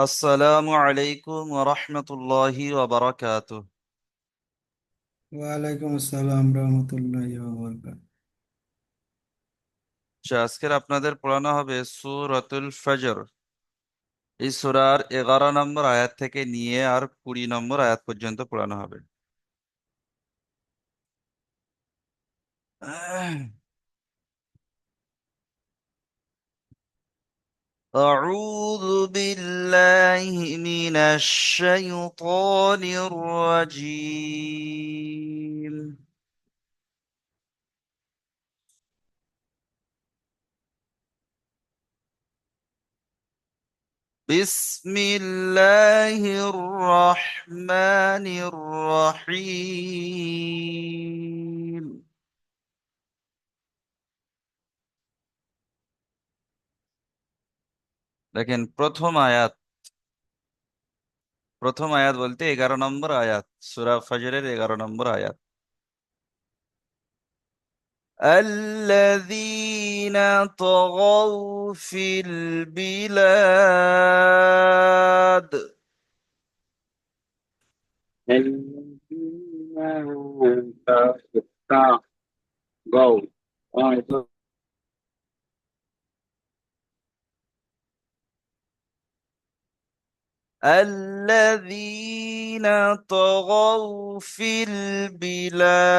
আসসালামু আলাইকুম ওয়া রাহমাতুল্লাহি ওয়া বারাকাতুহু। ওয়ালাইকুম আসসালাম রহমতুল্লাহি ওয়া বারাকাতুহু। আজকের আপনাদের পড়ানো হবে সূরাতুল ফজর। এই সূরার 11 নম্বর আয়াত থেকে নিয়ে আর 20 নম্বর আয়াত পর্যন্ত পড়ানো হবে। أعوذ بالله من الشيطان الرجيم. بسم الله الرحمن الرحيم. দেখেন প্রথম আয়াত বলতে 11 নম্বর আয়াত, সূরা ফজরের 11 নম্বর আয়াত। الذين طغوا في البلاد. Go. Alright, so الذين طغوا في البلاد.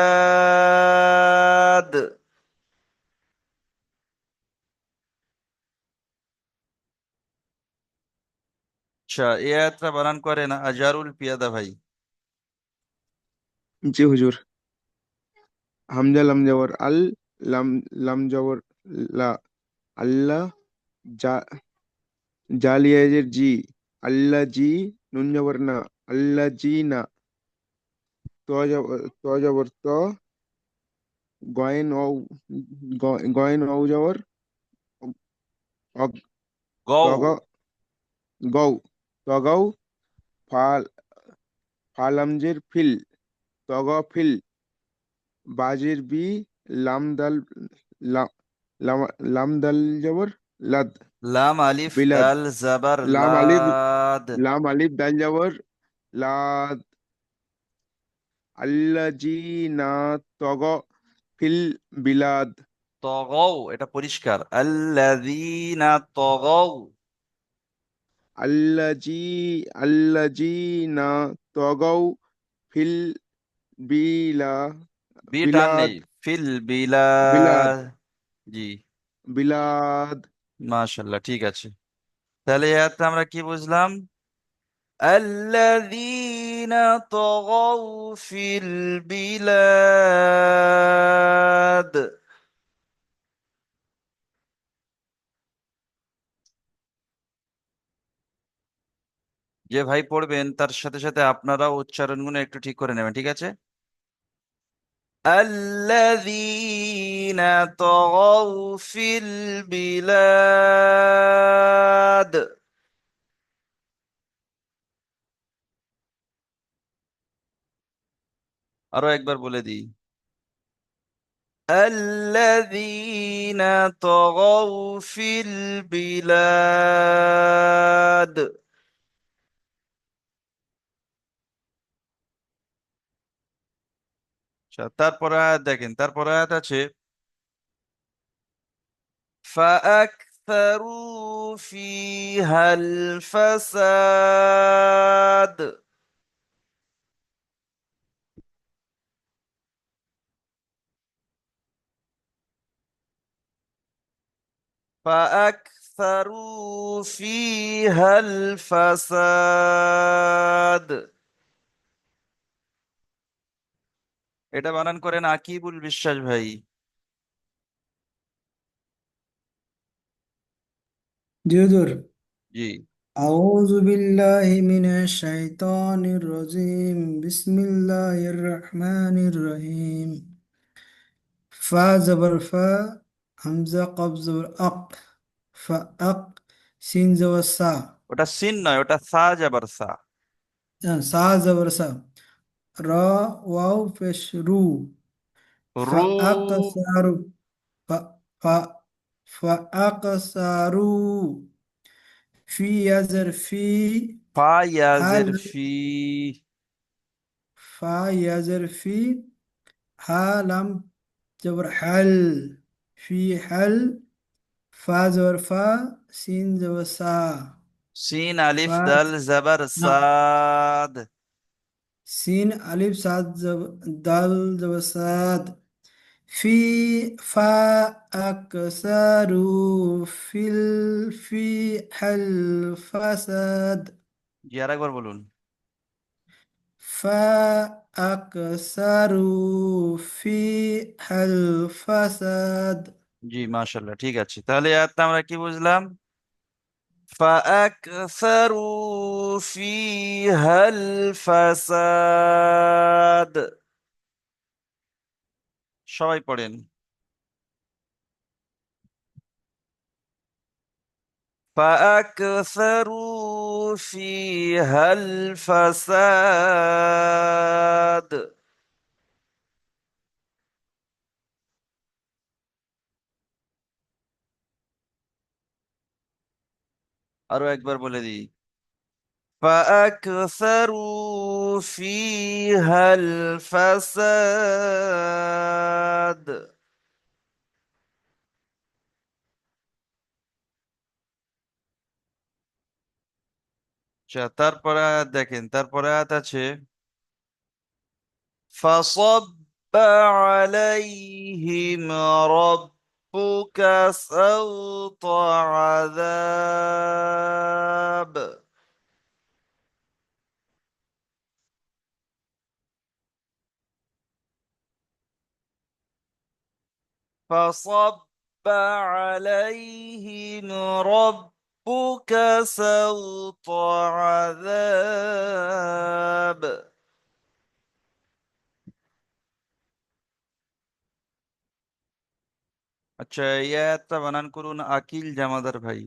আচ্ছা, এই আয়াতটা বানান করে না আজারুল পিয়াদা ভাই? জি হুজুর। হামজা লাম জবর আল, লাম লাম জবর লা, আল্লাহ, জা জালিয়াজের জি, আল্লাহ জি, নুন জবর না, আল্লাহ জি না, ত জবর ত, গয়েন ও, গয়েন ও জবর অগ, গৌ। তগ, গৌ, তগৌ, ফাল, ফালামজের ফিল, তগ ফিল, বাজের বি, লাম দাল, লাম, লাম লাম দাল জবর লাদ, লাম আলিফ বিলাদ, দাল জাবার লাম আলিফ, লাদ। লাম আলিফ দাল জবর লাদ, আল্লাযীনা তগ ফিল বিলাদ, তগৌ এটা পরিষ্কার, আল্লাযীনা তগৌ। আল্লাযী আল্লাযীনা তগৌ ফিল বিলা বি টান বিলাদ, নেই, ফিল বিলাদ, বিলাদ। জি, বিলাদ। মাশাআল্লাহ, ঠিক আছে। তাহলে এই আয়াতে আমরা কি বুঝলাম? الذين طغوا في البلاد. যে ভাই পড়বেন তার সাথে সাথে আপনারাও উচ্চারণগুলো একটু ঠিক করে নেবেন, ঠিক আছে? الذين طغوا في البلاد. আরো একবার বলে দিই, الذين طغوا في البلاد. আচ্ছা, তারপর আয়াত দেখেন, তারপর আয়াত আছে فأكثروا فيها الفساد. فأكثروا فيها الفساد. এটা বানান করেন আকিবুল বিশ্বাস ভাই। জি হুজুর। জি। আউযু বিল্লাহি মিনাশ শাইতানির রাজিম। বিসমিল্লাহির রহমানির রহিম। ফা জবর ফা, হামজা কফ জবর আক, ফা আক, সিন জবর সা, ওটা সিন নয়, ওটা সা যাবার সা। সা জবর সা, র ওয়াও পেশ রু, ফা রু। আক সারু, ফা ফা ফা আক সারু ফি ইয়াজের ফি, ফা হাল, ইয়াজের ফি। ফা ইয়াজের ফি, হা লাম জবর হাল, ফি হাল, ফা জবর ফা, সিন জবর সা, সিন আলিফ ফা, দাল জবর না, সাদ। সিন আলিফ সাদ দাল জবর সাদ, ফি, ফা আকসারু, ফিল, ফি হাল ফাসাদ, জি আরেকবার বলুন। فأكثروا فيها الفساد. জি মাশাল্লাহ, ঠিক আছে। তাহলে এই আয়াতটা আমরা কি বুঝলাম? فأكثروا فيها الفساد। সবাই পড়েন। فأكثروا فيها الفساد। আরো একবার বলে দিই। فأكثروا فيها الفساد। আচ্ছা, তারপরে আয়াত দেখেন, তারপরে আয়াত আছে فصب عليهم ربك سوط عذاب। فصب عليهم ربك سوط عذاب। আচ্ছা, এই আয়াতটা বানান করুন আকিল জামাদার ভাই।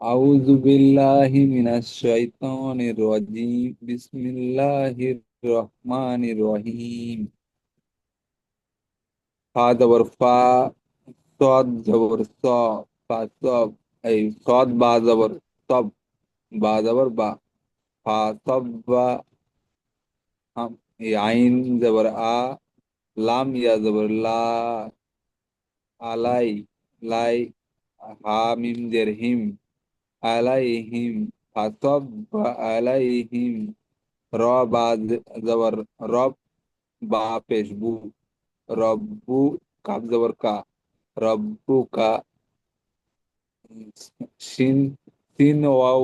أعوذ بالله من الشيطان الرجيم بسم الله الرحمن الرحيم فا زبر فا صاد زبر صا فا صب أي صاد با زبر صب با زبر با فا صب با هم عين زبر لام يا زبر لا আলাই লাই হা মিম জের হিম আলাইহিম ফাসব আলাইহিম র বা জবর রব বা পেশ বু রব্বু কাব জবর কা রব্বু কা শিন সিন ওয়াও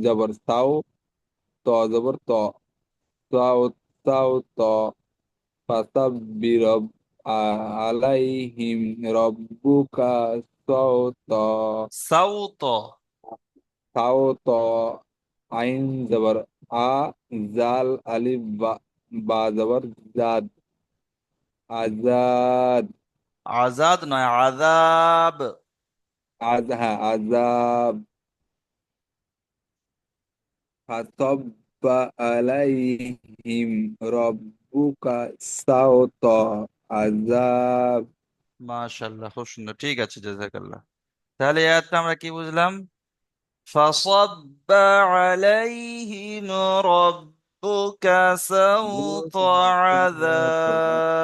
জবর সাও ত জবর ত সাও সাও ত ফাসাব্বির আলাইহিম রব্বুকা সাওত সাউত। সাওত আইন জবর আ জাল আলিফ বা বা জবর জাদ আজাদ আজাদ নয়, আযাব। হ্যাঁ আজাব ফাসাব্বা আলাইহিম রব্বুকা সাওত আজাব। মাশাআল্লাহ, খুব সুন্দর, ঠিক আছে, জাযাকাল্লাহ। তাহলে এই আয়াতটা আমরা কি বুঝলাম? فصب عليهم ربك سوط عذاب।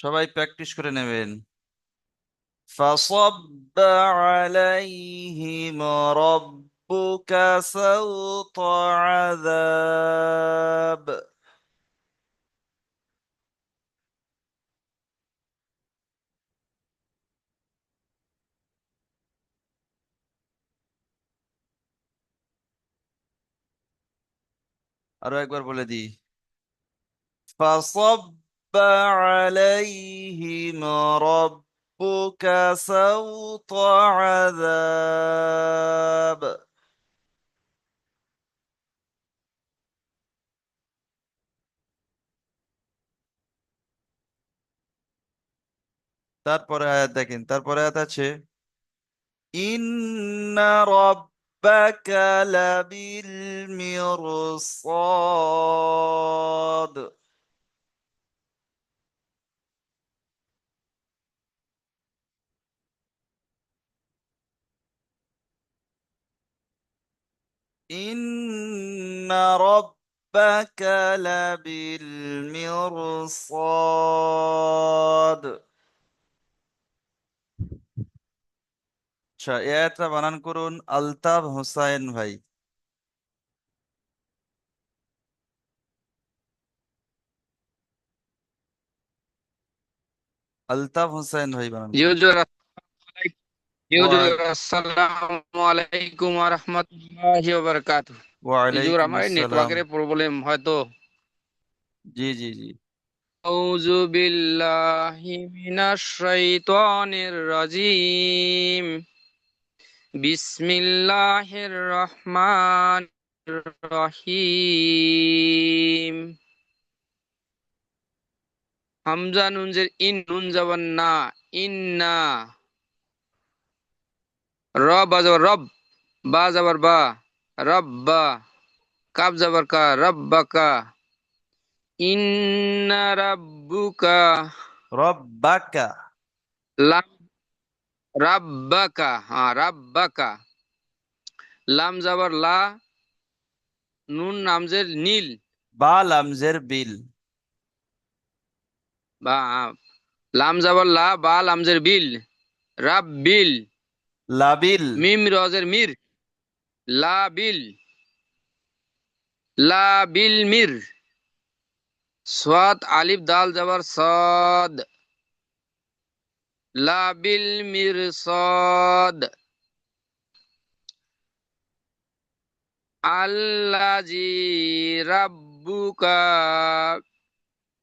সবাই প্র্যাকটিস করে নেবেন। فصب عليهم ربك سوط عذاب। আরো একবার বলে দিই। فصب عليهم ربك سوط عذاب। তারপরে আয়াত দেখেন, তারপরে আয়াত আছে ইন্না ربك لبالمرصاد إن ربك لبالمرصاد আচ্ছা এই আয়াতটা বানান করুন আলতাফ হোসাইন ভাই। আলতাফ হোসেন ভাই বানান জি করুন। হুজুর জি হুজুর ওয়া- আসসালামু আলাইকুম ওয়া রাহমাতুল্লাহি ওয়া বারাকাতুহু। হুজুর ওয়ালাইকুম আমার আসসালাম। নেটওয়ার্কের প্রবলেম হয়তো। জি জি জি। আউযু বিল্লাহি মিনাশ শাইতানির রাজিম। বিসমিল্লাহির রহমানির রহিম। হামজা নুনজের ইন নুন যাবার না ইন্না। র বা যাবার রব বা যাবার বা রব্বা। কাব যাবার কা রব্বাকা। ইন্না রাব্বুকা রব্বাকা। লাম রাব্বাকা হ্যাঁ রাব্বাকা। লাম যাবার লা নুন নামজের নীল বা লামজের বিল। বা লাম যাবার লা বা লামজের বিল রাব্বিল। লাবিল। মিম রজের মির লাবিল লাবিল মির। সাদ আলিফ দাল যাবার সাদ লাবিল মির সাদ। আল্লাজি রাব্বুকা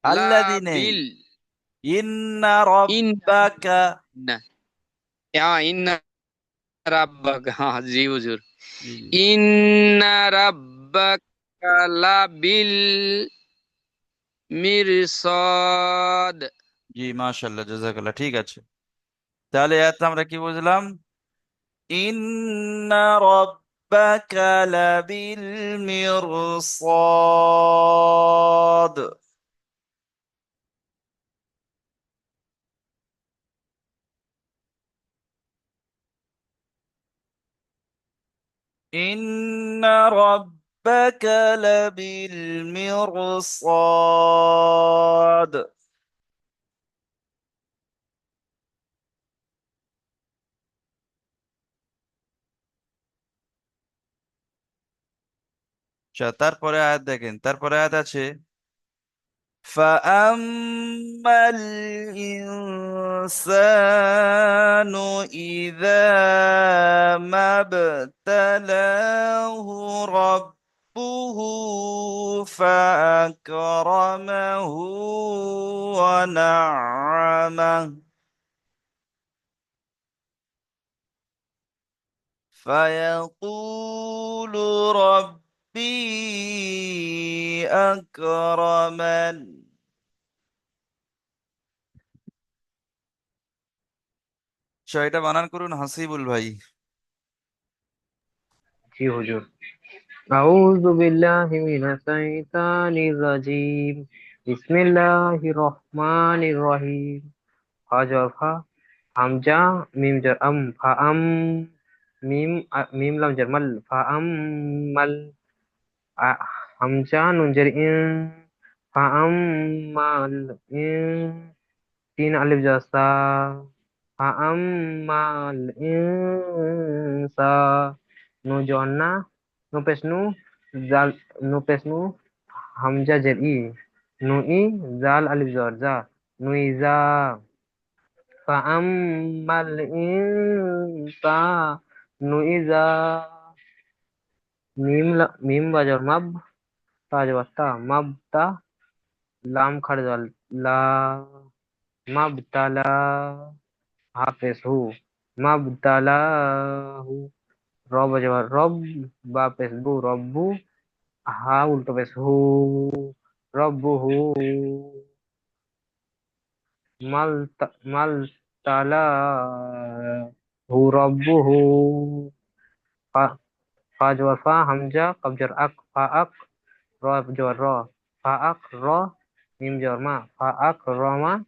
আল্লাযী নেই, লাবিল ইন্না ইন্না রব্বাকা। ইন্না রাব্বাকা হ্যাঁ জি হুজুর। জি জি ইন্না রাব্বাকা লাবিল মিরসাদ। জি, মাশাআল্লাহ, জাযাকাল্লাহ, ঠিক আছে। তাহলে এত আমরা কি বুঝলাম? ইন্না রব্বাকা লাবিল মিরসাদ। إن ربك لبالمرصاد আচ্ছা তারপরে আয়াত দেখেন, তারপরে আয়াত আছে فأما الإنسان إذا ما ابتلاه ربه فأكرمه ونعمه فيقول ربي أكرمن এটা বানান করুন হাসিবুল ভাই। জি হুজুর। আউযু বিল্লাহি মিনাশ শাইতানির রাজিম। বিসমিল্লাহির রহমানির রহিম। ফাজর ফা হামজা মিম জার ফা মিম লাম জার মাল ফা মাল হামজা নুন জার ফা মাল তিন আলিফ জার সা ফা মাল সা nu jonna nu pes nu zal nu pes nu hamza jer i nu i zal alif zor za nu iza fa ammal insa nu iza mim bajar mab ta jabar ta mab ta lam khar jal la mab tala hafes hu mab tala hu rob jabar rob ba pes bu robbu হা উল্টো পেশ হু রব্বুহু মাল তালা হু রব্বুহু फा जबर फा, हमजा कब जर अक, फा अक, रॉ जबर रॉ, फा अक रॉ, मीम जबर मा, फा अक रॉ मा,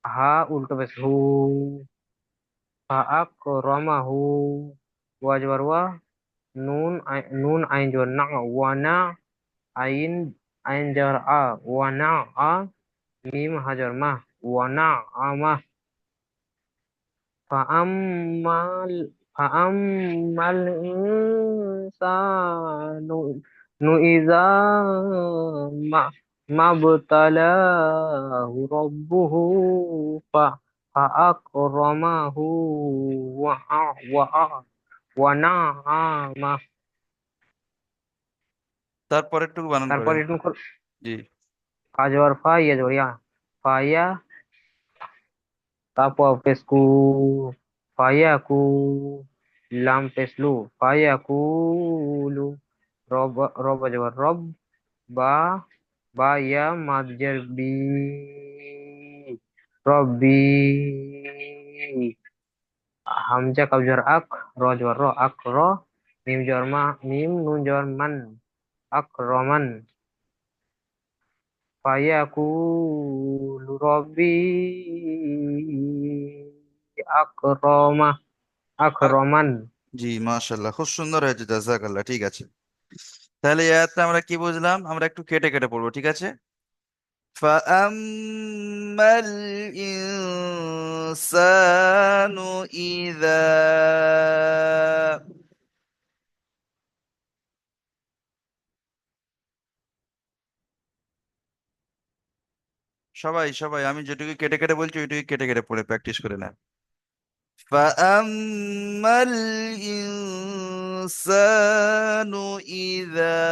हा उल्टा पेश हु, फा अक रॉ मा हु, वा जबर वा, नून आइन जबर ना, वा ना, आइन आइन जबर आ, वा ना आ, मीम हा जबर मा, वा ना आ मा, फअम्मल फअम्मल इंसानु नु इज़ा मा मब्तलाहु रब्बुहु फ फअकरमहु व नअमा। তারপর একটু বানান তারপর করেন। একটু জি। ফা জবর ফা, ইয়া জবর ইয়া, ফায়া, তারপর পেশকু, ফায়াকু, লাম পেশলু, ফায়াকুলু, রব রব জবর রব, বা বা ইয়া মাদজার বি, রব্বি, হামজা কব জবর আক, র জবর র, আক র, মিম জবর মা, মিম নুন জবর মান, আক রমান, ফায়াকুলু রব্বি আকরমা আ- আকরমান। জি, মাশাল্লাহ, খুব সুন্দর হয়েছে, জাযাকাল্লাহ। ঠিক আছে, তাহলে এই আয়াতটা আমরা কি বুঝলাম? আমরা একটু কেটে কেটে পড়বো, ঠিক আছে? فأما الإنسان إذا সবাই সবাই আমি যেটুকু কেটে কেটে বলছি ওইটুকু কেটে কেটে পড়ে প্র্যাকটিস করে নেন। فأما الإنسان إذا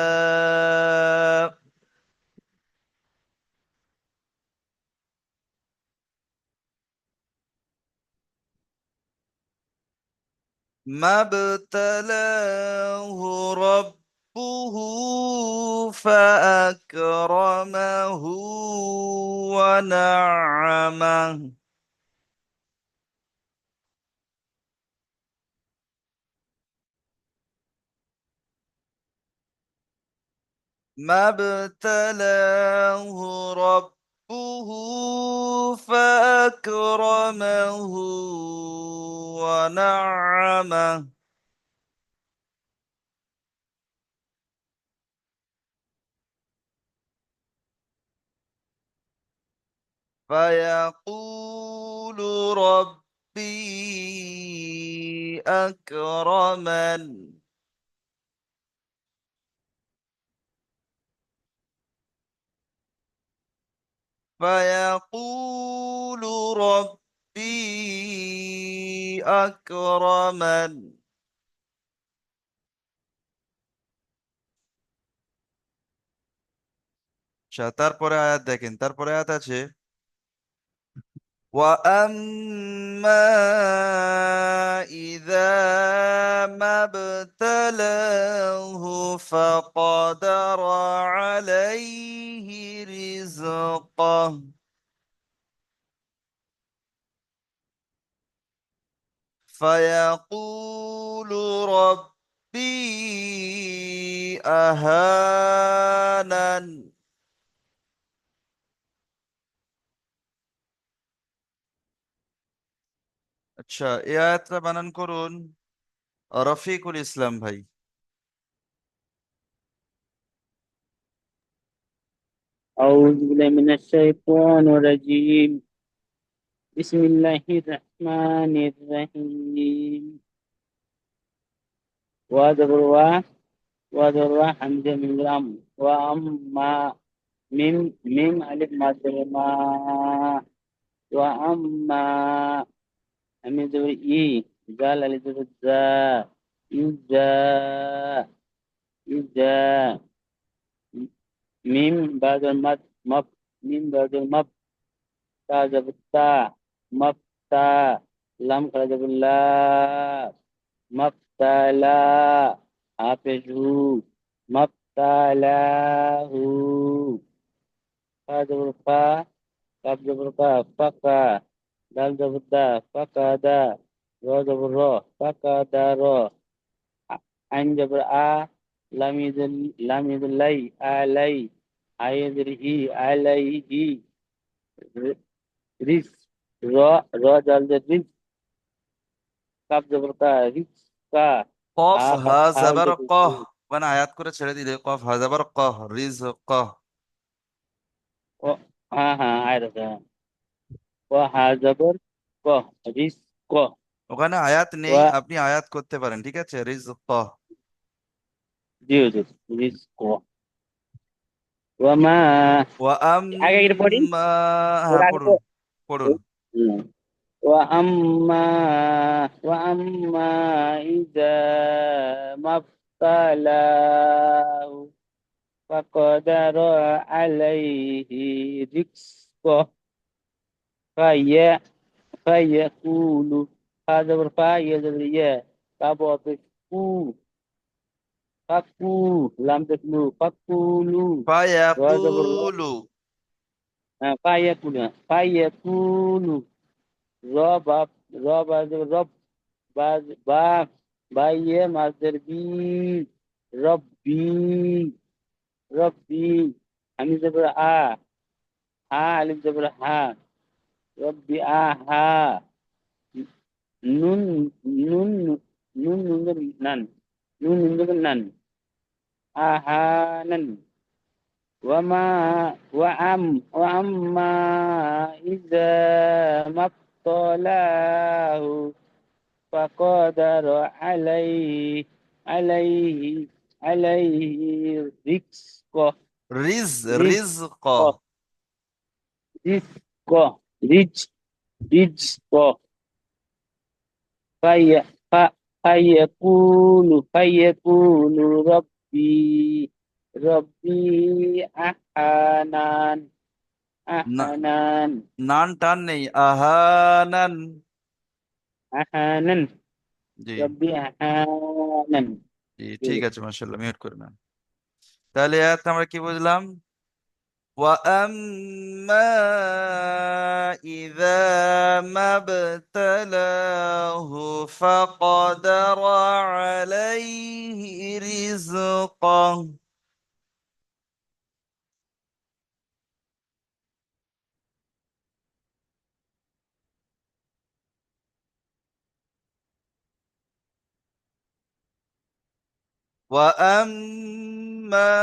ما ابتلاه ربه فأكرمه ونعمه. ما ابتلاه ربه فأكرمه ونعمه. فيقول ربي أكرمن. فيقول ربي أكرمن. আচ্ছা, তারপরে আয়াত দেখেন, তারপরে আয়াত আছে وأما إذا ما ابتلاه فقدر عليه رزقه فيقول ربي أهانن. আচ্ছা, এই আয়াতটা বানান করুন রফিকুল ইসলাম ভাই। أعوذ بالله من الشيطان الرجيم. بسم الله الرحمن الرحيم. وذر وذر حمزة من لام وأما ميم ألف مد ما وأما أمين زور إي زال ألف زور زا إذا إذا ميم بعد المد مب ميم بعد المب تا زبر تا مب تا لام كلا زبر لا مبتلا حافظه مبتلاه فا زبر فا كاف زبر كا فكا دال زبر دا فكدا র জবর র, ফাকাদার, আইন জবর আ, লাম ইদুল লাই, আলাই, আইয়েদের হি, আলাইহি, রিস, র, র জালদের রিস, কাব জবর কা, রিস, কা, কফ হা হা জাবার জবর হু, কহ, মানে আয়াত করে ছেড়ে দিলে কফ হা জাবার কহ, রিজ কহ। ও, হ্যাঁ হ্যাঁ আয় রাখা, ও হা জবর ক, রিস ক, ওখানে আয়াত ও নেই, আপনি আয়াত করতে পারেন, ঠিক আছে, রিজ কহ। জি হুজুর, রিস ক, ও মা, ওয়া আগে এটা পড়ি, আম্মা, ওর হ্যাঁ আগে পড়ুন পড়ুন। হুম। وأما وأما إذا ما ابتلاه فقدر عليه رزقه في فيقول هذا الرفاعي يا كابو فكو فكو لم تكلوا فكولوا رجب ফায়াকুলু। فيقول رب رب رب বা বাইয়ে মাসদের বি রব্বি রব্বি আমি জবর আ হা আলিফ জবর হা রব্বি আ হা নুন নুন নুন নুন নান নুন নুন নান আহানান ওয়ামা ওয়াম্মা ইযা মাবতালাহু فقدر عليه عليه رزقه রিজ রিজ কহ। رزقه رزقه رزقه في فيقول ربي أحنان না, أحنان নান টান নেই, আহানান। أحنان জি ربي أحنان জি, ঠিক আছে, মাশাআল্লাহ, মিউট করে নেন। তাহলে আয়াত আমরা কি বুঝলাম? وأما إذا ما ابتلاه فقدر عليه رزقه وأما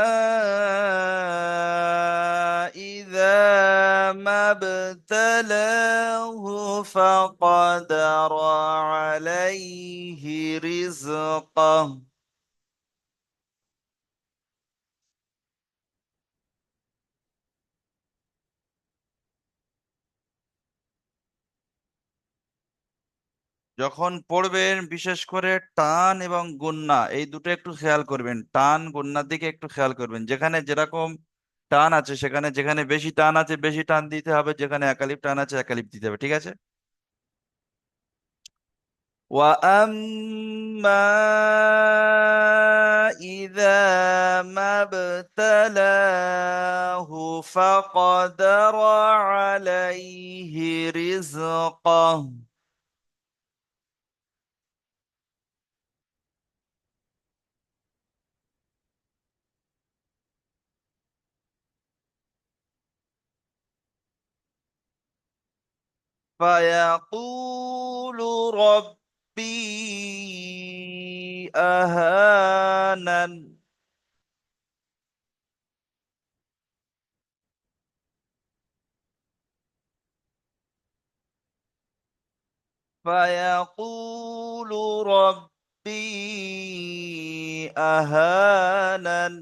إذا ما ابتلاه فقدر عليه رزقه যখন পড়বেন বিশেষ করে টান এবং গুন্না এই দুটো একটু খেয়াল করবেন, টান গুন্নার দিকে একটু খেয়াল করবেন। যেখানে যেরকম টান আছে সেখানে, যেখানে বেশি টান আছে বেশি টান দিতে হবে, যেখানে একালিপ টান আছে একালিপ দিতে হবে, ঠিক আছে। وأما إذا ما ابتلاه فقدر عليه رزقه فيقول ربي أهانن فيقول ربي أهانن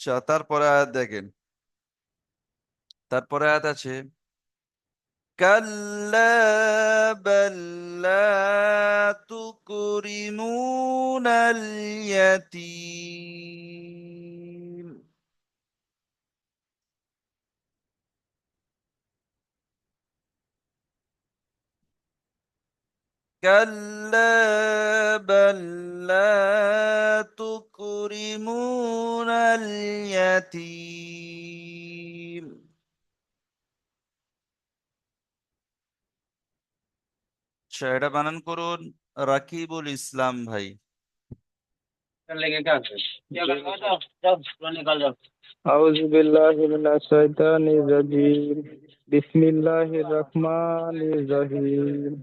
আচ্ছা, তারপরে আয়াত দেখেন। তারপরে আয়াত আছে كلا بل لا تكرمون اليتيم كلا بل لا تكرمون اليتيم এটা বানান করুন রাকিবুল ইসলাম ভাই। लेके क्या जाओ जाओ पूरा निकाल जाओ। أعوذ بالله من الشيطان الرجيم بسم الله الرحمن الرحيم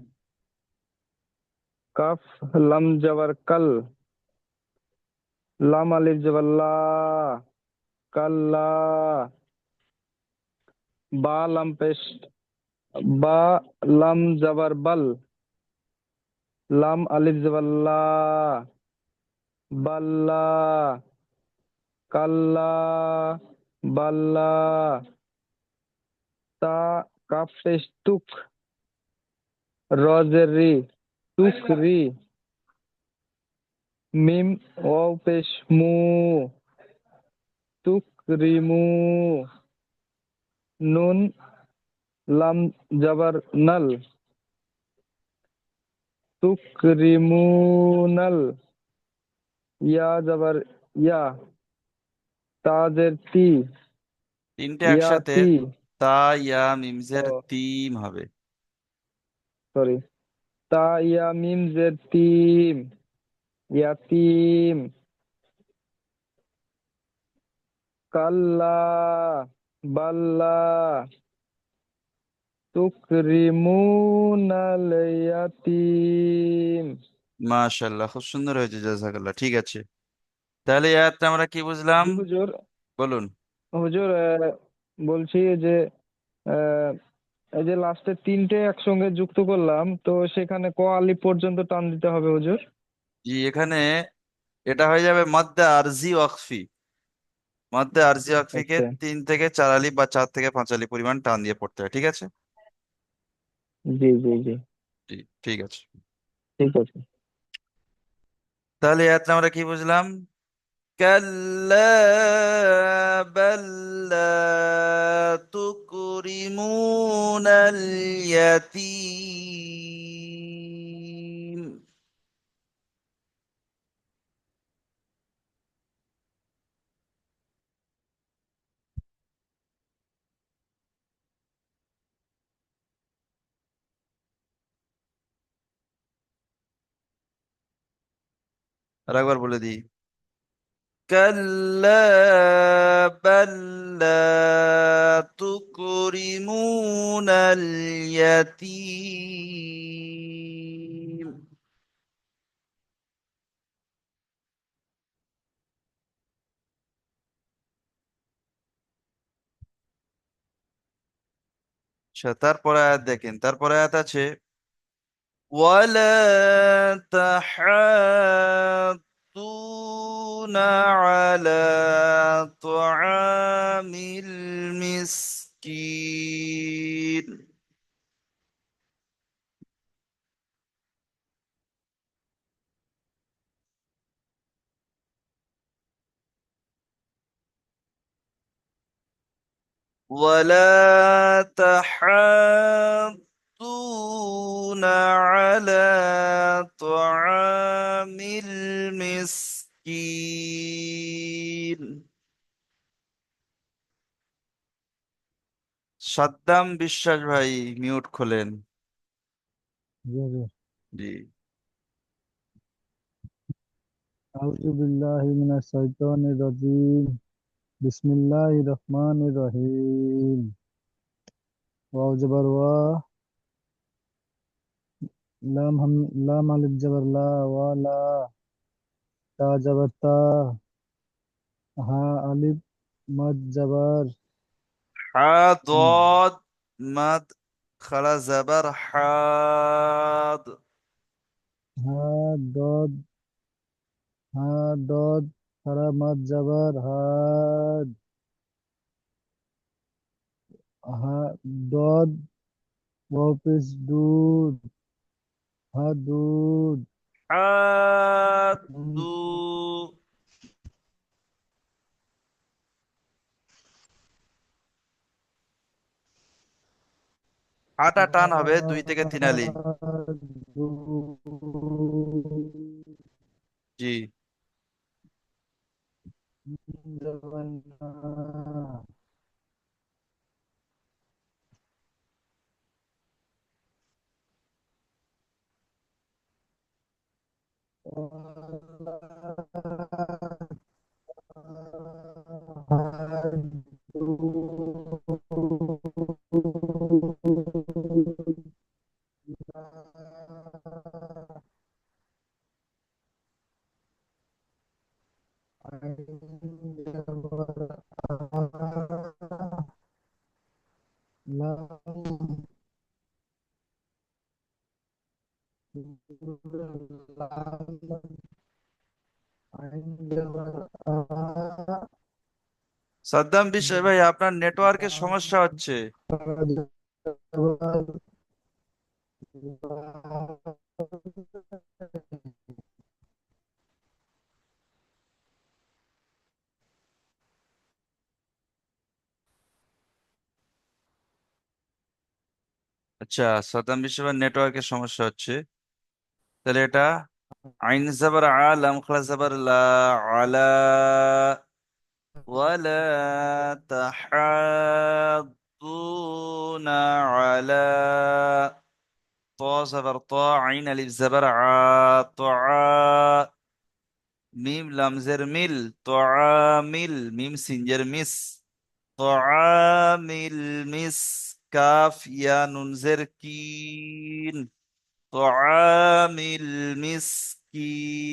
कफ लम जबर कल लाम अलिफ जबर ला कल्ला बा लम पेश बा लम जबर बल लाम अलिफ जबर ला बल्ला कल्ला बल्ला ता कफ पेश तुक रोजर री तुक री मिम वाव पेश मू तुकरिमू नून लम जबर नल तुकरिमूनल या जबर या ताजेर ती তিনটে একসাথে याती তা ইয়া মিমজের ओ তিম হবে। सॉरी ता या मीम जेर तीम यातीम कल्ला बल्ला तुकरिमूनल यातीम মাশাআল্লাহ, খুব সুন্দর হয়েছে, জাযাকাল্লাহ। ঠিক আছে, তাহলে এই আয়াতটা আমরা কি বুঝলাম? জি হুজুর বলুন। হুজুর বলছি যে আহ, এই যে লাস্টে তিনটে একসঙ্গে যুক্ত করলাম তো সেখানে ক আলিফ পর্যন্ত টান দিতে হবে হুজুর। জি, এখানে এটা হয়ে যাবে মদ্দে আরজি ওয়াকফি। মদ্দে আরজি ওয়াকফিকে আচ্ছা 3 থেকে 4 আলিফ বা 4 থেকে 5 আলিফ পরিমাণ টান দিয়ে পড়তে হয়, ঠিক আছে? জি জি জি জি, ঠিক আছে। ঠিক আছে। তাহলে এই আয়াতটা আমরা কি বুঝলাম? কাল্লা বাল লা তুকরিমুনাল ইয়াতীম। আর একবার বলে দিই, كلا بل لا تكرمون اليتيم। আচ্ছা, তারপরে আয়াত দেখেন, তারপরে আয়াত আছে ولا تحاضون على طعام المسكين। ولا تحاضون على طعام المسكين। সাদ্দাম বিশ্বাস ভাই, মিউট খোলেন। জি জি। জি। আউযু বিল্লাহি মিনাশ শাইতানির রাজিম বিসমিল্লাহির রহমানির রহিম ওয়াও জবর ওয়া লাম আলিফ জবর লা ওয়া লা তা জবর তা হা আলিফ মদ জবর উম, حاضاد مد خلا زبر حاض। হা দদ হা দদ খারা মদ জবর হাদ হা দদ ওয়াও পেশ দুদ হা দুদ حاد উম, হাটা টান হবে 2 থেকে 3 আলিফ। জি। زبر نا لام সাদ্দাম বিশ্বাস ভাই, আপনার নেটওয়ার্কের সমস্যা হচ্ছে। আচ্ছা, সাদ্দাম বিশ্বাস ভাই নেটওয়ার্কের সমস্যা হচ্ছে। তাহলে এটা আইন জাবার আলাম খালা জাবার লা, আলা, ওয়ালা তাহাদ্দুনা আলা, ত জাবার ত, আইন আলিফ জাবার আ, ত, মিম লামজের মিল, ত, মিল, মিম সিনজের মিস, ত, মিল মিস, কাফ ইয়া নুনজের কিন, তোয়ামিল মিসকিন।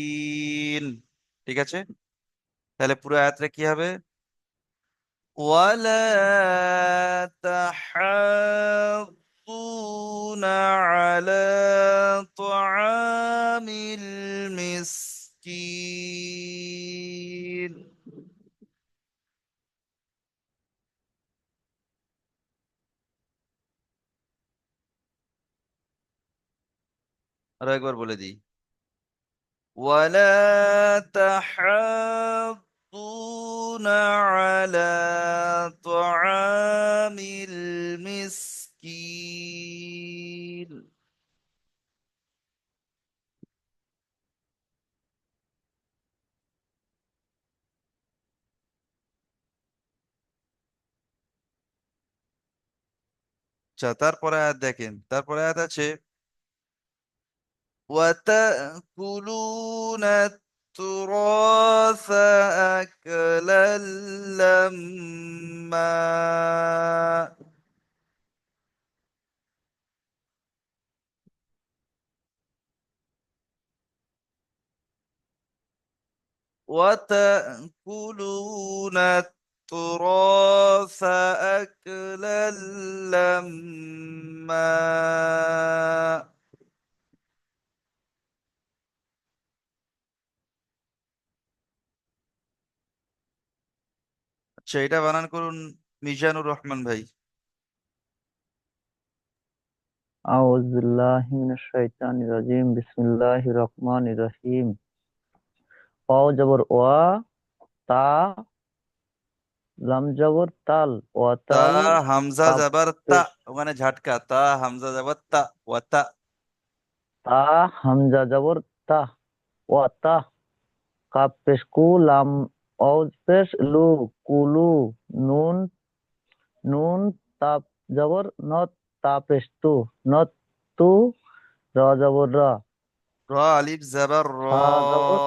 ঠিক আছে, তাহলে পুরো আয়াতটা কি হবে? ওয়ালা তাহাদ্দুনা আলা তোয়ামিল মিসকিন। আরো একবার বলে দিই। ولا تحاضون على طعام المسكين। আচ্ছা, তারপরে আয়াত দেখেন, তারপরে আয়াত আছে وتأكلون التراث أكلا لما، وتأكلون التراث أكلا لما। আচ্ছা, এটা বানান করুন মিজানুর রহমান ভাই। أعوذ بالله من الشيطان الرجيم بسم الله الرحمن الرحيم واو জবর ওয়া তা লাম জবর তাল তা ওয়াতাল হামজা কাপ জাবার তা, পেশ ওখানে ঝাটকা, তা হামজা জাবার তা, ওয়াতা। তা হামজা জবর তা ওয়াতা কাপ পেশ কু লাম ওয়াও পেশ লু কুলু নুন নুন তাপ জবর নত তা পেশ তু নত তু র জবর র র আলিফ জাবার র, সা জবর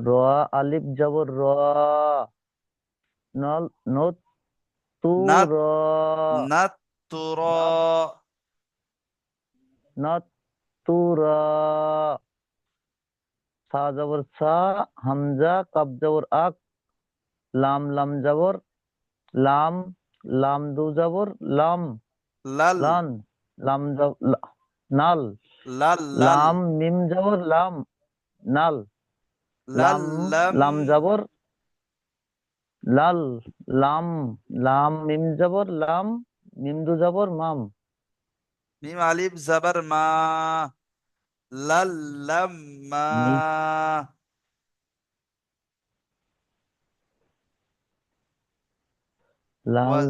র আলিফ জবর র নল নত তু নাত, র নাত তুর, নত নত তু র সা জবর সা হামজা কাব জবর আক লাম লাম জবর লাম লাম দু জবর লাম লাল, লান লাম নাল লাল লাল, লাম মিম জবর লাম নাল লাল লাম লাম, লাম জবর লাল লাম লাম মিম জবর লাম মিম দু জবর মাম মিম আলিফ জাবার মা, লাল লাম মা। মি লাল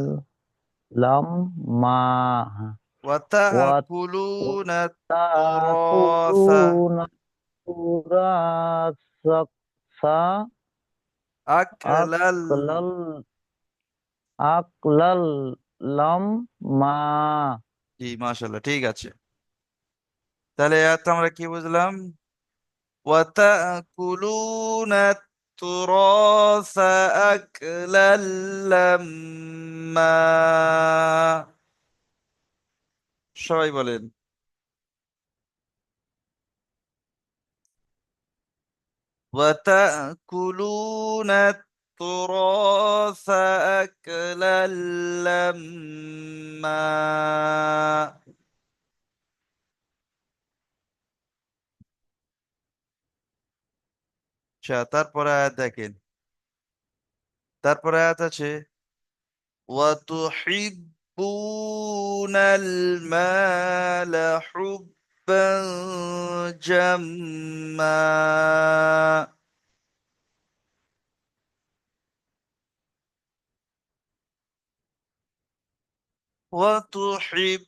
লাম মা ওয়া وتأكلون التراث তাকুলুনা সুরা সা আকলাল আকলাল আকলাল লাম মা জি মাশাআল্লাহ, ঠিক আছে। তাহলে এত আমরা কি বুঝলাম? وتأكلون التراث أكلا لما সবাই বলেন। وتأكلون التراث أكلا لما আচ্ছা, তারপরে আয়াত দেখেন। তারপরে আয়াত আছে وتحبون المال حبا جما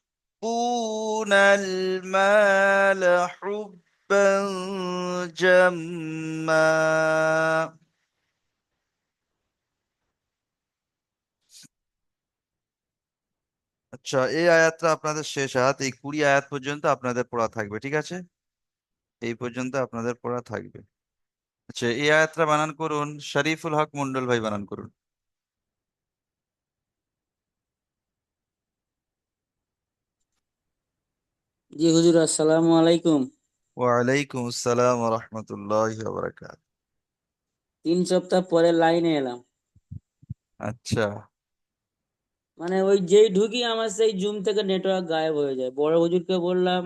وتحبون المال حبا جما আচ্ছা, এই আয়াতটা আপনাদের শেষ আয়াত। এই 20 আয়াত পর্যন্ত আপনাদের পড়া থাকবে, ঠিক আছে? এই পর্যন্ত আপনাদের পড়া থাকবে। আচ্ছা, এই আয়াতটা বানান করুন, শরীফুল হক মন্ডল ভাই বানান করুন। জি হুজুর, আসসালামু আলাইকুম। ওয়ালাইকুম আসসালাম ওয়া রাহমাতুল্লাহি ওয়া বারাকাতুহু। 3 সপ্তাহ পরে লাইনে এলাম। আচ্ছা, মানে ওই যেই ঢুকি আমার সেই জুম থেকে নেটওয়ার্ক গায়েব হয়ে যায়। বড় হুজুরকে বললাম,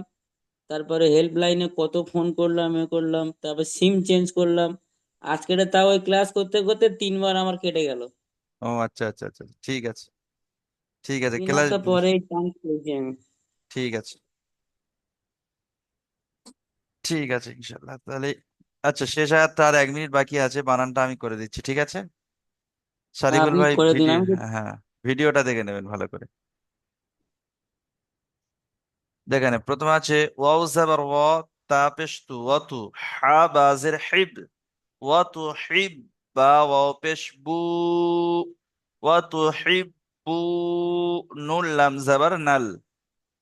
তারপরে হেল্পলাইনে কত ফোন করলাম, করলাম, তারপর সিম চেঞ্জ করলাম। আজকে তাও ওই ক্লাস করতে করতে 3 বার আমার কেটে গেল। ও আচ্ছা আচ্ছা আচ্ছা, ঠিক আছে, ঠিক আছে, তিন ক্লাস, সপ্তাহ পরে চান্স পেয়েছি আমি। ঠিক আছে, ঠিক আছে ইনশাল্লাহ। তাহলে আচ্ছা, শেষ আয়াতটা আর 1 মিনিট বাকি আছে, বানানটা আমি করে দিচ্ছি, ঠিক আছে? শরীফুল আপনি ভাই করে দিন, ভিডিও, আমি হ্যাঁ, ভিডিওটা দেখে নেবেন ভালো করে। দেখেন, প্রথমে আছে ওয়াও জাবার ওয়া, তা পেশ তু, ওয়াতু, হা বাজের হিব, ওয়াতু হিব, বা ওয়াও পেশ বু, ওয়াতু হিব বু, নুন লাম জাবার নাল,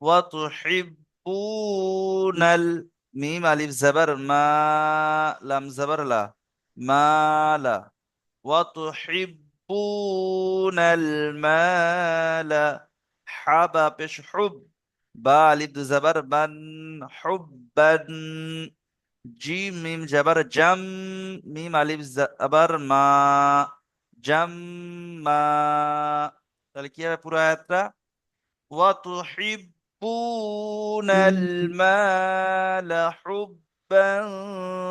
ওয়াতু হিব বু নাল, মিম আলিফ জাবার মা, লাম জাবার লা, মা লা, وتحبون المال حبا بش حب، با ألف زبر بن حبا، جيم ميم جبر جم، ميم ألف زبر ما، جم ما। তাহলে কি হবে পুরো আয়াতটা? وتحبون المال حبا